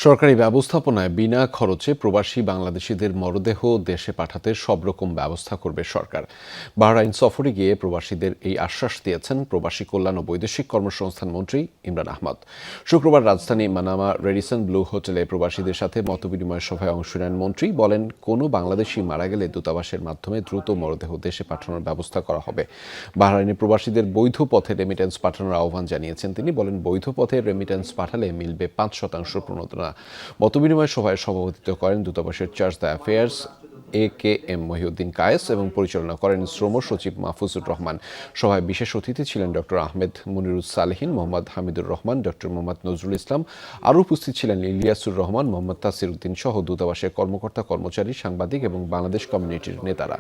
সরকারি ব্যবস্থাপনায় বিনা খরচে প্রবাসী বাংলাদেশিদের মরদেহ দেশে পাঠাতে সব রকম ব্যবস্থা করবে সরকার। বাহরাইন সফরে গিয়ে প্রবাসীদের এই আশ্বাস দিয়েছেন প্রবাসী কল্যাণ ও বৈদেশিক কর্মসংস্থান মন্ত্রী ইমরান আহমদ। শুক্রবার রাজধানী মানামা রেডিসন ব্লু হোটেলে প্রবাসীদের সাথে মতবিনিময় সভায় অংশ নেন মন্ত্রী। বলেন, কোনো বাংলাদেশি মারা গেলে দূতাবাসের মাধ্যমে দ্রুত মরদেহ দেশে পাঠানোর ব্যবস্থা করা হবে। বাহরাইনে প্রবাসীদের বৈধ পথে রেমিটেন্স পাঠানোর আহ্বান জানিয়েছেন তিনি। বলেন, বৈধ পথে রেমিটেন্স পাঠালে মিলবে ৫% প্রণোদনা। মতবিনিময় সভায় সভাপতিত্ব করেন দূতাবাসের charge d' affaires A K M. Mohiuddin Kayes এবং পরিচালনা করেন শ্রম সচিব মাহফুজুর রহমান। সভায় বিশেষ অতিথি ছিলেন ডক্টর আহমেদ মুনিরুস সালেহিন, মোহাম্মদ হামিদুর রহমান, ডক্টর মোহাম্মদ নজরুল ইসলাম। আরও উপস্থিত ছিলেন ইলিয়াসুর রহমান, মোহাম্মদ তাসির উদ্দিন সহ দূতাবাসের কর্মকর্তা কর্মচারী, সাংবাদিক এবং বাংলাদেশ কমিউনিটির নেতারা।